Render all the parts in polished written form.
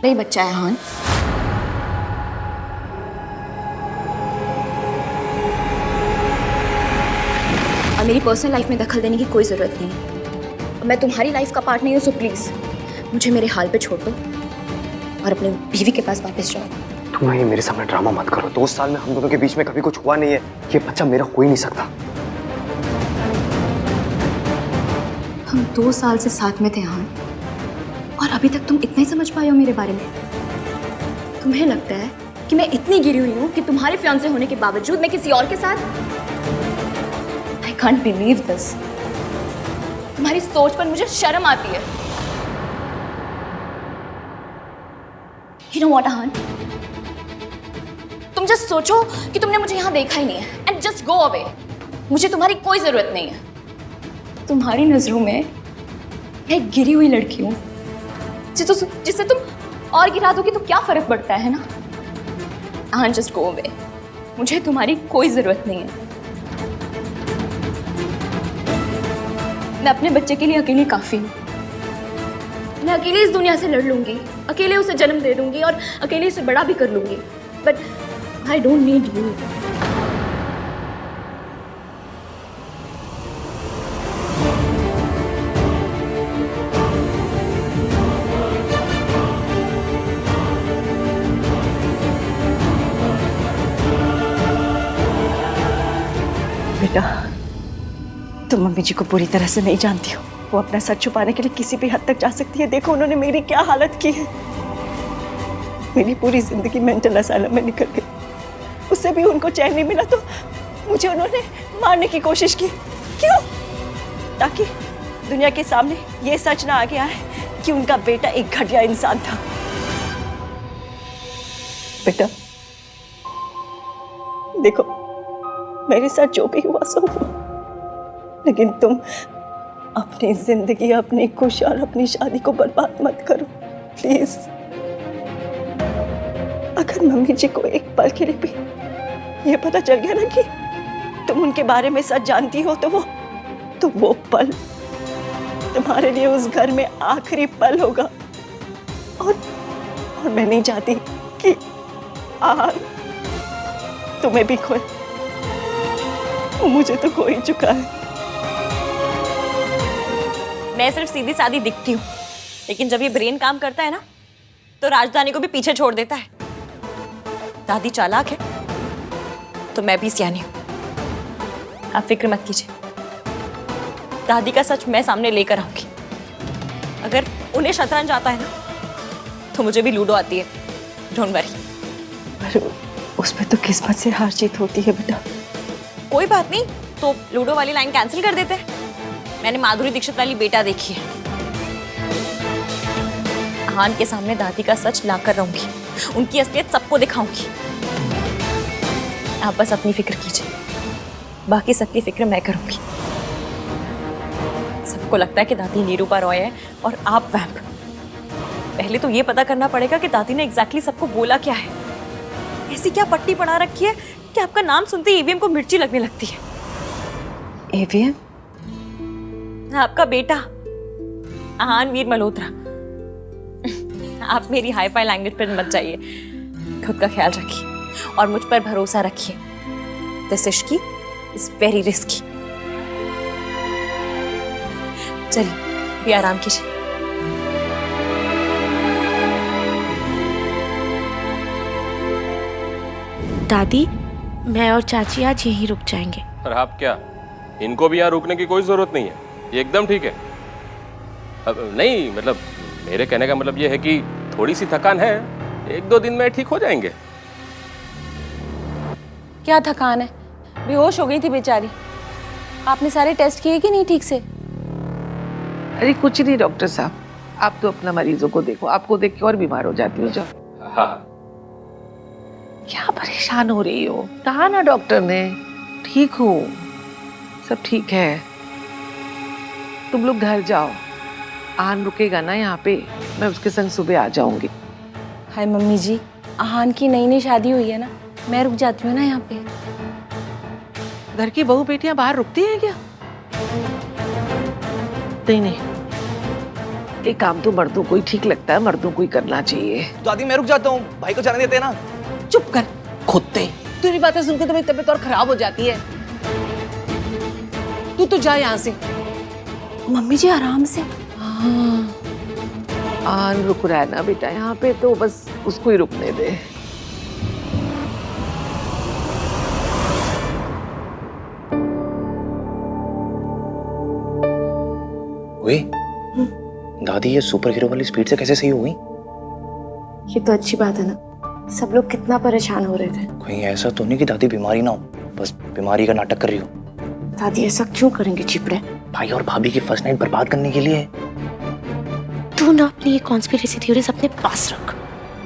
नहीं बच्चा है हान। और मेरी पर्सनल लाइफ में दखल देने की कोई जरूरत नहीं है। मैं तुम्हारी लाइफ का पार्ट नहीं हूँ, सो प्लीज मुझे मेरे हाल पे छोड़ दो और अपने बीवी के पास वापस जाओ। तुम ये मेरे सामने ड्रामा मत करो। 2 साल में हम दोनों के बीच में कभी कुछ हुआ नहीं है। ये बच्चा मेरा हो ही नहीं सकता। हम 2 साल से साथ में थे हान, और अभी तक तुम इतना ही समझ पाए हो मेरे बारे में? तुम्हें लगता है कि मैं इतनी गिरी हुई हूँ कि तुम्हारे फियांसे होने के बावजूद मैं किसी और के साथ? I can't believe this. तुम्हारी सोच पर मुझे शर्म आती है। You know what, हान? तुम जस्ट सोचो कि तुमने मुझे यहाँ देखा ही नहीं है एंड जस्ट गो अवे। मुझे तुम्हारी कोई जरूरत नहीं है। तुम्हारी नजरों में मैं एक गिरी हुई लड़की हूँ जिसे तुम और गिरा दोगी तो क्या फर्क पड़ता है ना? हान, जस्ट गो अवे। मुझे तुम्हारी कोई जरूरत नहीं है। मैं अपने बच्चे के लिए अकेली काफी हूँ। मैं अकेले इस दुनिया से लड़ लूंगी, अकेले उसे जन्म दे दूंगी और अकेले उसे बड़ा भी कर लूंगी। But I don't need you. बेटा, तुम मम्मी जी को पूरी तरह से नहीं जानती हो। वो अपना सच छुपाने के लिए किसी भी हद तक जा सकती है। देखो उन्होंने मेरी क्या हालत की है। मेरी पूरी जिंदगी मेंटल असाइलम में निकल गई। उससे भी उनको चैन नहीं मिला तो मुझे उन्होंने मारने की कोशिश की। क्यों? ताकि दुनिया के सामने ये सच ना आ गया है कि उनका बेटा एक घटिया इंसान था। बेटा देखो, मेरे साथ जो भी हुआ सो हुआ, लेकिन तुम अपनी जिंदगी, अपनी खुशी और अपनी शादी को बर्बाद मत करो प्लीज। अगर मम्मी जी को एक पल के लिए भी ये पता चल गया ना कि तुम उनके बारे में सच जानती हो, तो वो पल तुम्हारे लिए उस घर में आखिरी पल होगा। और मैं नहीं चाहती कि आज तुम्हें भी खोए। मुझे तो खो ही चुका है। मैं सिर्फ सीधी सादी दिखती हूँ, लेकिन जब ये ब्रेन काम करता है ना, तो राजधानी को भी पीछे छोड़ देता है। दादी चालाक है, तो मैं भी सियानी हूँ। आप फिक्र मत कीजिए, दादी का सच मैं सामने लेकर आऊंगी। अगर उन्हें शतरंज आता है ना, तो मुझे भी लूडो आती है। Don't worry. पर उसमें तो किस्मत से हार जीत होती है बेटा। कोई बात नहीं, तो लूडो वाली लाइन कैंसिल कर देते हैं। मैंने माधुरी दीक्षित वाली बेटा देखी है। हान के सामने दादी का सच लाकर रहूंगी, उनकी असलियत सबको दिखाऊंगी। आप बस अपनी फिक्र कीजिए, बाकी सबकी फिक्र मैं करूंगी। सबको लगता है कि दादी निरूपा रॉय है और आप वैम्प। पहले तो ये पता करना पड़ेगा कि दादी ने एग्जैक्टली सबको बोला क्या है। ऐसी क्या पट्टी पड़ा रखी है कि आपका नाम सुनते ही ईवीएम को मिर्ची लगने लगती है। ईवीएम? आपका बेटा आहान वीर मल्होत्रा। आप मेरी हाई फाई लैंग्वेज पर मत जाइए। खुद का ख्याल रखिए और मुझ पर भरोसा रखिए। This Ishki is very risky. चलिए भी आराम कीजिए। दादी, मैं और चाची आज यहीं रुक जाएंगे। और आप क्या, इनको भी यहाँ रुकने की कोई जरूरत नहीं है, ये एकदम ठीक है। अब नहीं, मतलब मेरे कहने का मतलब ये है कि थोड़ी सी थकान है, 1-2 दिन में ठीक हो जाएंगे। क्या थकान है? बेहोश हो गई थी बेचारी। आपने सारे टेस्ट किए कि नहीं ठीक से? अरे कुछ नहीं डॉक्टर साहब, आप तो अपना मरीजों को देखो, आपको देख के और बीमार हो जाती हो। जाओ। हाँ। क्या परेशान हो रही हो? कहा ना डॉक्टर ने ठीक हो, सब ठीक है। तुम लोग घर जाओ, आहान रुकेगा ना यहाँ पे, मैं उसके संग सुबह आ जाऊंगी। हाय मम्मी जी, आहान की नई नई शादी हुई है ना, मैं रुक जाती हूँ ना यहाँ पे। घर की बहू बेटियां बाहर रुकती हैं क्या? नहीं नहीं, ये काम तो मर्दों को ही ठीक लगता है, मर्दों को ही करना चाहिए। दादी मैं रुक जाता हूँ, भाई को जाने देते हैं ना। चुप कर खुदते, तेरी बातें सुनकर तो मेरी तबीयत और खराब हो जाती है। तू तो जा यहाँ से। मम्मी जी आराम से। हाँ, आन रुक रहा है ना बेटा यहाँ पे, तो बस उसको ही रुकने दे। ओए, दादी ये सुपर हीरो वाली स्पीड से कैसे सही हो गई? ये तो अच्छी बात है ना, सब लोग कितना परेशान हो रहे थे। कहीं ऐसा तो नहीं कि दादी बीमारी ना हो, बस बीमारी का नाटक कर रही हो? दादी ऐसा क्यों करेंगे चिपड़े? भाई और भाभी की फर्स्ट नाइट बर्बाद करने के लिए। तू ना अपनी ये कॉन्स्पिरेसी थ्योरीज अपने पास रख।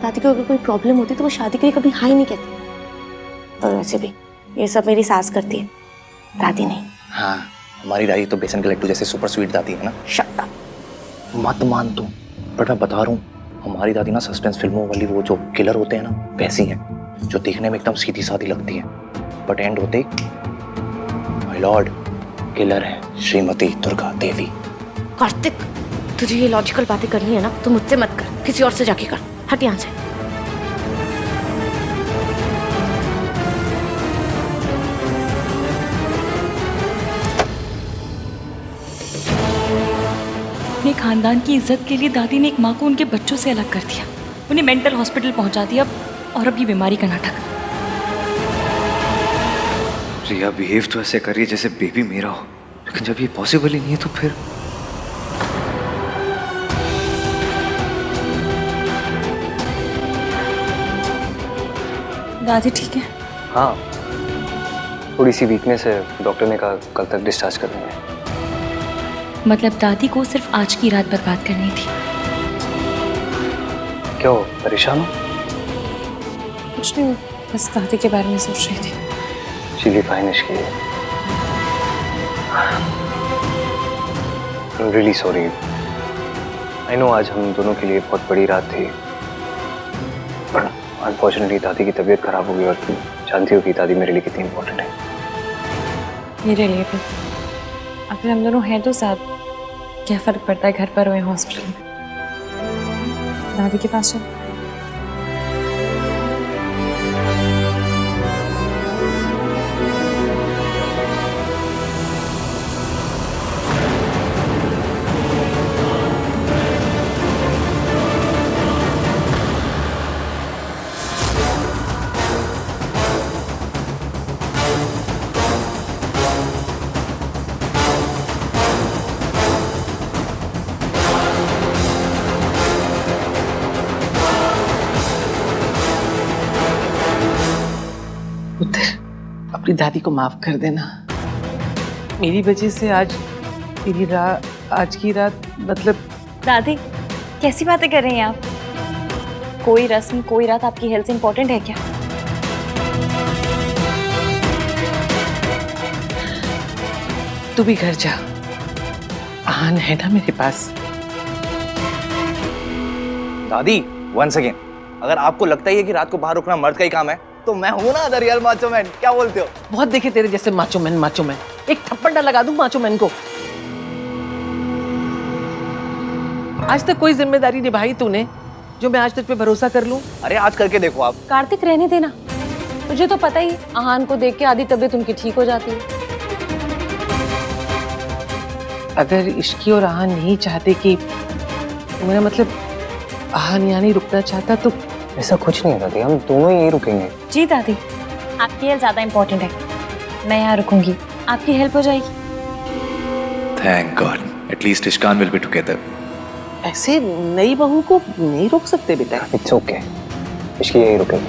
दादी को अगर कोई प्रॉब्लम होती तो वो शादी के लिए कभी हाँ ही नहीं कहती। और वैसे भी ये सब मेरी सास करती है, दादी नहीं। हाँ, हमारी दादी तो बेसन के लड्डू जैसे सुपर स्वीट दादी है ना। Shut up. मत मान तू, बट मैं बता रहा हूँ, हमारी दादी ना सस्पेंस फिल्मों वाली वो जो किलर होते हैं ना वैसी हैं, जो देखने में एकदम सीधी सादी लगती है, बट एंड होते माय लॉर्ड किलर है श्रीमती दुर्गा देवी। कार्तिक, तुझे ये लॉजिकल बातें करनी है ना तो मुझसे मत कर, किसी और से जाके कर। हट यहाँ से। अपने खानदान की इज्जत के लिए दादी ने एक माँ को उनके बच्चों से अलग कर दिया, उन्हें मेंटल हॉस्पिटल पहुंचा दिया, और अब ये बीमारी का नाटक। रिया बिहेव तो ऐसे कर रही है जैसे बेबी मेरा हो, लेकिन जब ये पॉसिबल ही नहीं है तो फिर दादी ठीक है? हाँ, थोड़ी सी वीकनेस है, डॉक्टर ने कहा कल तक डिस्चार्ज कर देंगे। मतलब दादी को सिर्फ आज की रात बर्बाद करनी थी। क्यों परेशान हो? कुछ नहीं, बस दादी के बारे में सोच रही थी। चिली फाइन इश्क है। I'm really sorry. I know आज हम दोनों के लिए बहुत बड़ी रात थी, पर अनफॉर्चुनेटली दादी की तबीयत खराब हो गई, और तुम जानती हो कि दादी मेरे लिए कितनी इम्पोर्टेंट है। मेरे लिए भी। अगर हम दोनों हैं तो साथ, क्या फर्क पड़ता है घर पर हो या हॉस्पिटल में। दादी के पास चलो। पुत्र, अपनी दादी को माफ कर देना। मेरी वजह से आज आज की रात, मतलब दादी कैसी बातें कर रही हैं आप? कोई रस्म, कोई रात आपकी हेल्थ से इम्पोर्टेंट है क्या? तू भी घर जा, आन है ना मेरे पास। दादी वंस अगेन, अगर आपको लगता ही है कि रात को बाहर रुकना मर्द का ही काम है, तो मैं हूं ना द रियल माचो मैन। क्या बोलते हो? बहुत देखे तेरे जैसे माचो मैन। एक थप्पड़ ना लगा दूं माचो मैन को। आज तक कोई जिम्मेदारी निभाई तूने जो मैं आज तुझ पे भरोसा कर लूं? अरे आज करके देखो आप। कार्तिक रहने देना, तुझे तो पता ही, आहान को देख के आधी तबीयत उनकी ठीक हो जाती है। अगर इश्की और आहान नहीं चाहते कि, मेरा मतलब आहान यहाँ नहीं रुकना चाहता, तो ऐसा कुछ नहीं है दादी, हम दोनों ही यहीं रुकेंगे। जी दादी, आपकी हेल्थ ज्यादा इम्पोर्टेंट है, मैं यहाँ रुकूंगी, आपकी हेल्प हो जाएगी। Thank God. At least Ishkan will be together. ऐसे नई बहू को नहीं रोक सकते बेटा। इट्स ओके, इसकी यहीं रुकेंगे।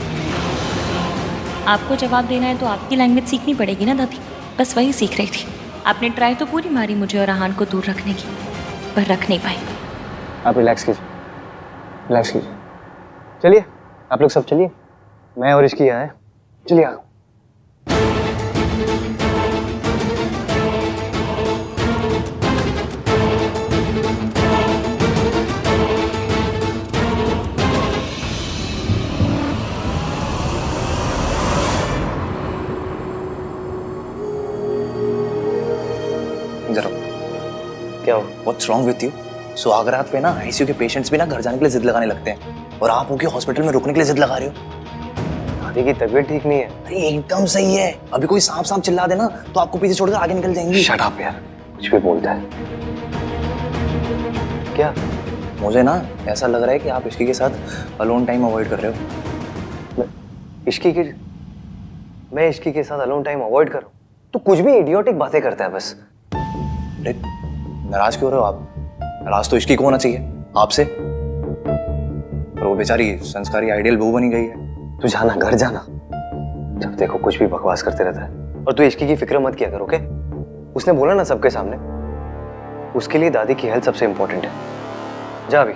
आपको जवाब देना है तो आपकी लैंग्वेज सीखनी पड़ेगी ना दादी, बस वही सीख रही थी। आपने ट्राई तो पूरी मारी मुझे और आहान को दूर रखने की, पर रख नहीं पाई। आप रिलैक्स कीजिए, रिलैक्स कीजिए। चलिए आप लोग सब चलिए, मैं और इसकी यहाँ है। चलिए आओ। जरा क्या हो? What's wrong with you? सुहागरात पे ना आईसीयू के पेशेंट्स भी ना घर जाने के लिए जिद लगाने लगते हैं, और आप होके हॉस्पिटल में रुकने के लिए जिद लगा रहे हो। दादी की तबीयत ठीक नहीं है। अरे एकदम सही है, अभी कोई सांप सांप चिल्ला देना तो आपको पीछे छोड़कर आगे निकल जाएंगी। शट अप यार, कुछ भी बोलता है। क्या? मुझे ना ऐसा लग रहा है कि आप इश्की के साथ अलोन टाइम अवॉइड कर रहे हो। मैं इश्की के साथ अलोन टाइम अवॉइड करूं? तो कुछ भी इडियोटिक बातें करता है बस। अरे नाराज क्यों रहे हो आप? नाराज तो इश्की को होना चाहिए आपसे, और वो बेचारी संस्कारी आइडियल बहू बनी गई है। तू जाना, घर जाना। जब देखो कुछ भी बकवास करते रहता है। और तू इश्की की फिक्र मत किया कर, ओके? उसने बोला ना सबके सामने, उसके लिए दादी की हेल्थ सबसे इंपॉर्टेंट है। जा अभी।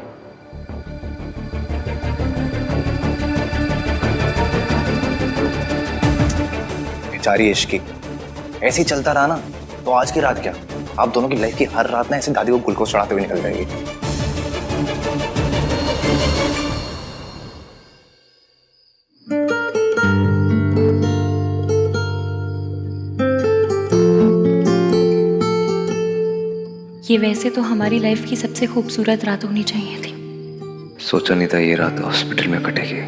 बेचारी इश्की, ऐसे ही चलता रहा ना तो आज की रात क्या, आप दोनों की लाइफ की हर रात ना ऐसे दादी को ग्लूकोज चढ़ाते हुए निकल जाएगी। ये वैसे तो हमारी लाइफ की सबसे खूबसूरत रात होनी चाहिए थी। सोचा नहीं था ये रात हॉस्पिटल में कटेगी।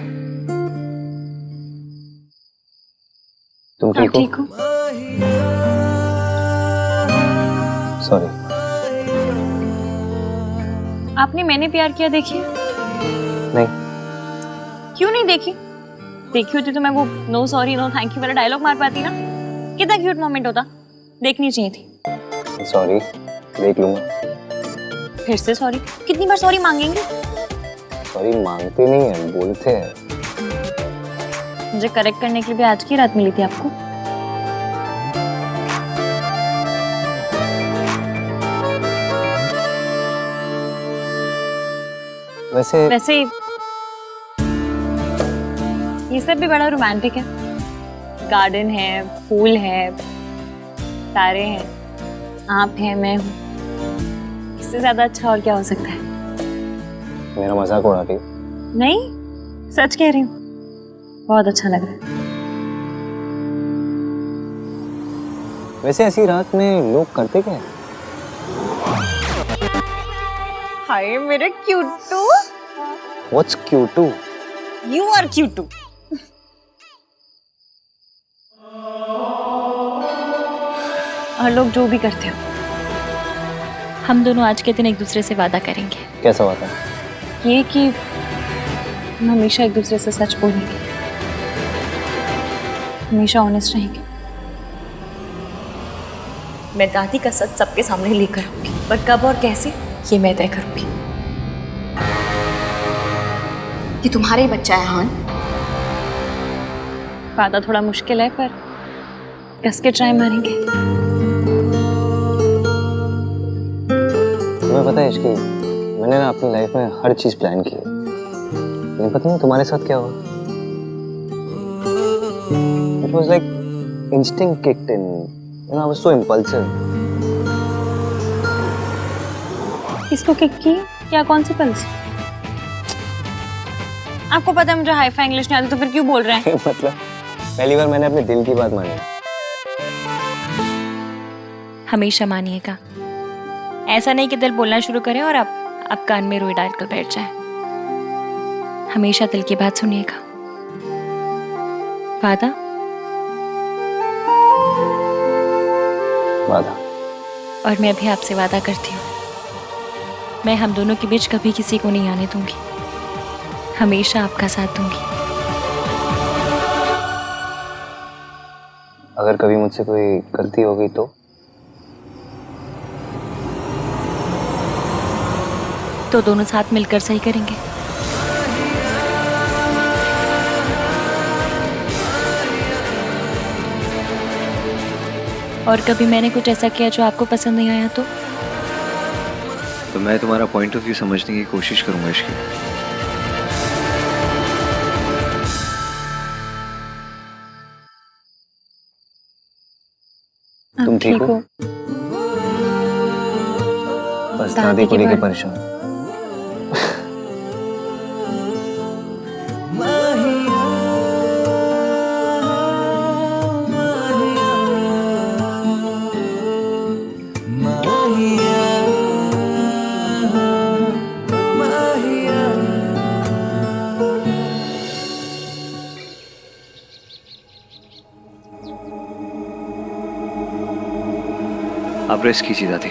तुम आप ठीक हो? सॉरी। आपने मैंने प्यार किया देखी है? नहीं। क्यों नहीं देखी? देखी होती तो मैं वो no sorry no thank you वाला डायलॉग मार पाती ना। कितना क्यूट मोमेंट होता, देखनी चाहिए थी। सॉरी, देख लूंगा। फिर से सॉरी? कितनी बार सॉरी मांगेंगे? सॉरी मांगते नहीं है, बोलते हैं। मुझे करेक्ट करने के लिए भी आज की रात मिली थी आपको। वैसे ये सब भी बड़ा रोमांटिक है। गार्डन है, फूल है, तारे हैं, आप हैं, मैं हूँ। इससे ज्यादा अच्छा और क्या हो सकता है? मेरा मजाक उड़ाती? नहीं, सच कह रही हूँ। बहुत अच्छा लग रहा है। वैसे ऐसी रात में लोग करते क्या है? हाय मेरे क्यूटू। What's cute? You are cute too. और लोग जो भी करते हो, हम दोनों आज के दिन एक दूसरे से वादा करेंगे। कैसा बात है? ये कि हम हमेशा एक दूसरे से सच बोलेंगे, हमेशा ऑनेस्ट रहेंगे। मैं दादी का सच सबके सामने लेकर आऊंगी, पर कब और कैसे ये मैं तय करूंगी। ये तुम्हारा ही बच्चा है हान। वादा थोड़ा मुश्किल है, पर कस के ट्राई मारेंगे। तुम्हें पता है इश्की, मैंने ना अपनी लाइफ में हर चीज प्लान की है, लेकिन पता नहीं तुम्हारे साथ क्या हुआ। It was like instinct kicked in. You know, I was so impulsive. किसको किक की? क्या कौन सी पल्स? आपको पता है मुझे हाई-फाई इंग्लिश नहीं आती, तो फिर क्यों बोल रहे हैं? मतलब पहली बार मैंने अपने दिल की बात मानी। हमेशा मानिएगा, ऐसा नहीं कि दिल बोलना शुरू करे और आप कान में रुई डालकर बैठ जाए। हमेशा दिल की बात सुनिएगा। वादा? वादा। और मैं भी आपसे वादा करती हूँ, मैं हम दोनों के बीच कभी किसी को नहीं आने दूंगी, हमेशा आपका साथ दूंगी। अगर कभी मुझसे कोई गलती हो गई तो दोनों साथ मिलकर सही करेंगे। और कभी मैंने कुछ ऐसा किया जो आपको पसंद नहीं आया तो मैं तुम्हारा पॉइंट ऑफ व्यू समझने की कोशिश करूंगा इश्की। तुम ठीक हो? बस दादी को लेकर परेशान। आप रेस्ट कीजिए दादी।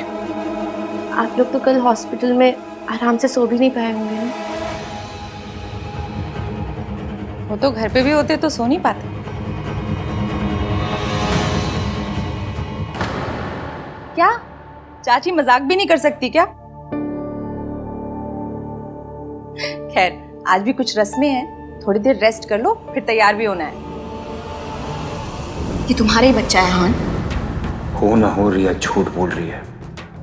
आप लोग तो कल हॉस्पिटल में आराम से सो भी नहीं पाए होंगे ना? वो तो घर पे भी होते तो सो नहीं पाते। क्या चाची मजाक भी नहीं कर सकती क्या? खैर आज भी कुछ रस्में हैं, थोड़ी देर रेस्ट कर लो, फिर तैयार भी होना है। ये तुम्हारा ही बच्चा है हान। हो ना हो रिया झूठ बोल रही है।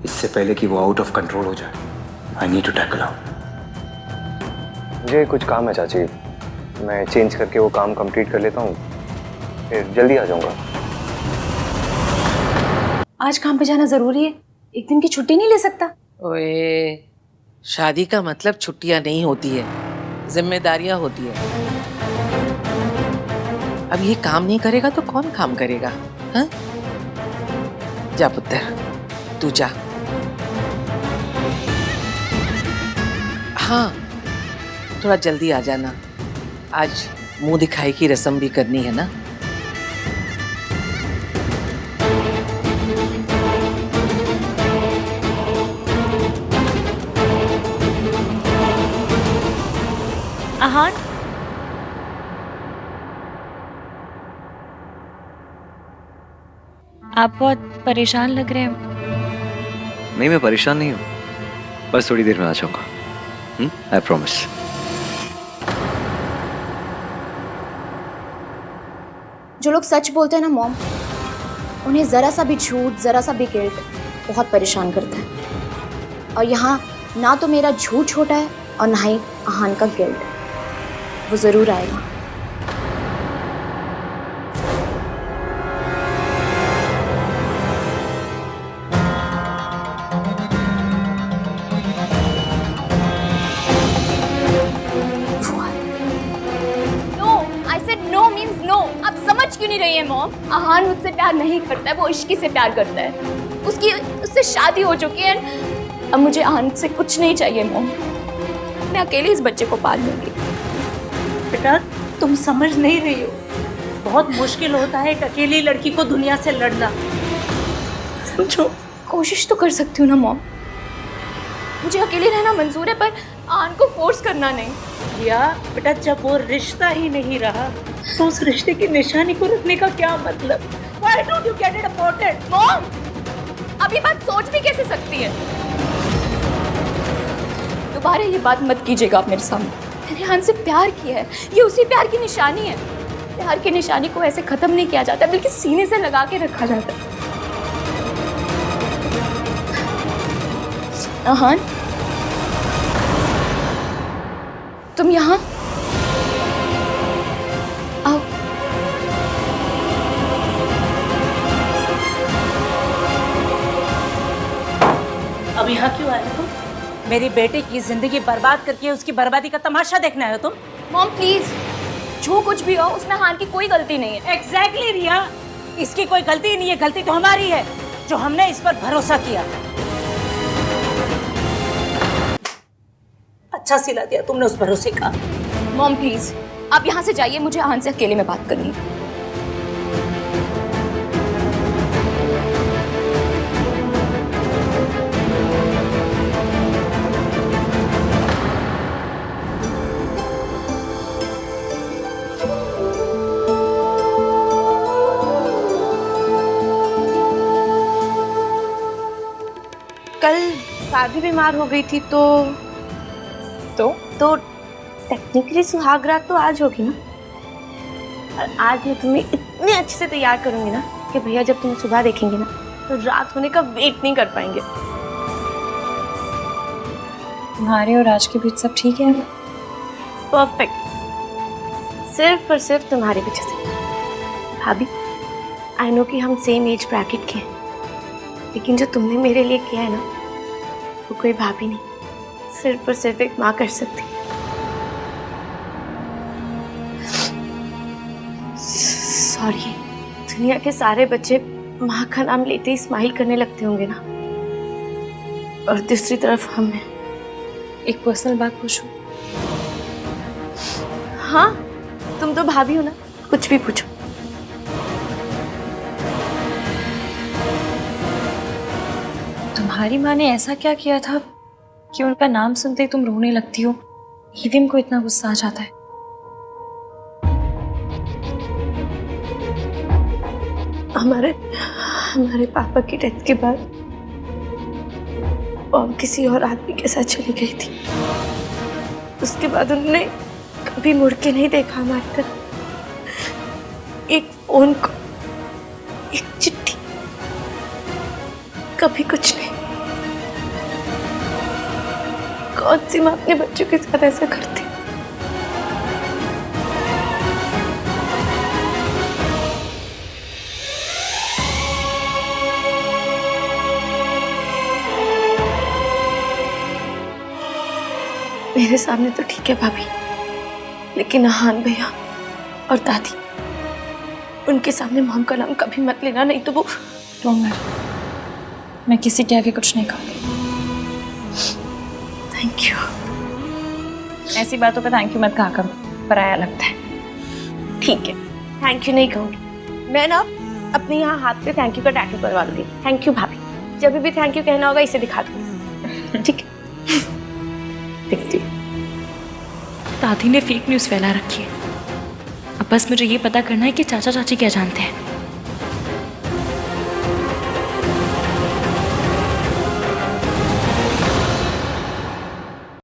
इससे पहले कि वो आउट ऑफ कंट्रोल हो जाए, आई नीड टू टैकल हर। मुझे कुछ काम है चाची, मैं चेंज करके वो काम कंप्लीट कर लेता हूँ, फिर जल्दी आ जाऊंगा। आज काम पे जाना जरूरी है, एक दिन की छुट्टी नहीं ले सकता? ओए, शादी का मतलब छुट्टियां नहीं होती है, जिम्मेदारियां होती है। अब ये काम नहीं करेगा तो कौन काम करेगा? हाँ? जा पुत्र, तू जा। हाँ, थोड़ा जल्दी आ जाना, आज मुंह दिखाई की रस्म भी करनी है ना। आहान, आप बहुत परेशान लग रहे हैं। नहीं, मैं परेशान नहीं हूँ, बस थोड़ी देर में आ जाऊंगा। I promise. जो लोग सच बोलते हैं ना मॉम, उन्हें जरा सा भी झूठ, जरा सा भी गिल्ट बहुत परेशान करता है। और यहाँ ना तो मेरा झूठ छोटा है और ना ही आहान का गिल्ट। वो जरूर आएगा। क्यों नहीं रही है मॉम? आहान मुझसे प्यार नहीं करता है, वो इश्की से प्यार करता है। उससे शादी हो चुकी है। अब मुझे आहान से कुछ नहीं चाहिए मॉम। मैं अकेले इस बच्चे को पाल लूंगी। बेटा तुम समझ नहीं रही हो, बहुत मुश्किल होता है एक अकेली लड़की को दुनिया से लड़ना। समझो। कोशिश तो कर सकती हूँ ना मॉम। मुझे अकेले रहना मंजूर है, पर आहान को फोर्स करना नहीं। या बेटा, जब वो रिश्ता ही नहीं रहा तो उस रिश्ते की निशानी को रखने का क्या मतलब? Why don't you get it aborted? Mom, अब ये बात सोच भी कैसे सकती है? दोबारा ये बात मत कीजिएगा आप मेरे सामने। मैंने आहान से प्यार किया है, ये उसी प्यार की निशानी है। प्यार की निशानी को ऐसे खत्म नहीं किया जाता, बल्कि सीने से लगा के रखा जाता है। आहान, तुम यहाँ आओ। अब यहाँ क्यों आए तुम? मेरी बेटे की जिंदगी बर्बाद करके उसकी बर्बादी का तमाशा देखना है तुम? मॉम प्लीज, जो कुछ भी हो उसमें आहान की कोई गलती नहीं है। एग्जैक्टली रिया, इसकी कोई गलती नहीं है, गलती तो हमारी है जो हमने इस पर भरोसा किया। अच्छा सिला दिया तुमने उस भरोसे का। मॉम प्लीज, आप यहाँ से जाइए, मुझे आहान से अकेले में बात करनी है। कल भाभी बीमार हो गई थी तो टेक्निकली सुहाग रात तो आज होगी ना। और आज मैं तुम्हें इतने अच्छे से तैयार करूंगी ना कि भैया जब तुम सुबह देखेंगे ना तो रात होने का वेट नहीं कर पाएंगे। तुम्हारे और राज के बीच सब ठीक है? परफेक्ट, सिर्फ और सिर्फ तुम्हारी वजह से। भाभी, आई नो कि हम सेम एज ब्रैकेट के हैं, लेकिन जो तुमने मेरे लिए किया है ना, वो कोई भाभी नहीं, सिर्फ और सिर्फ एक माँ कर सकती। सॉरी, दुनिया के सारे बच्चे माँ का नाम लेते ही स्माइल करने लगते होंगे ना, और दूसरी तरफ हम हैं। एक पर्सनल बात पूछूं? हाँ, तुम तो भाभी हो ना, कुछ भी पूछो। तुम्हारी माँ ने ऐसा क्या किया था कि उनका नाम सुनते ही तुम रोने लगती हो? ईविम को इतना गुस्सा आ जाता है। हमारे पापा की डेथ के बाद मॉम किसी और आदमी के साथ चली गई थी। उसके बाद उन्होंने कभी मुड़ के नहीं देखा हमारी तरफ। एक फोन को, एक चिट्ठी, कभी कुछ नहीं। कौन सी माँ अपने बच्चों के साथ ऐसा करती? मेरे सामने तो ठीक है भाभी, लेकिन अहान भैया और दादी, उनके सामने मॉम का नाम कभी मत लेना, नहीं तो वो। मैं किसी के आगे कुछ नहीं कहूँगी। Thank you. ऐसी बातों पे थैंक यू मत कहा करो, पराया लगता है। ठीक है, थैंक यू नहीं कहूँगी। मैं ना अपने यहाँ हाथ पे थैंक यू का टैटू करवा लूंगी। थैंक यू भाभी। जब भी थैंक यू कहना होगा इसे दिखा दूंगी। ठीक है, देखती हूँ। दादी ने फेक न्यूज़ फैला रखी है। अब बस मुझे ये पता करना है कि चाचा चाची क्या जानते हैं।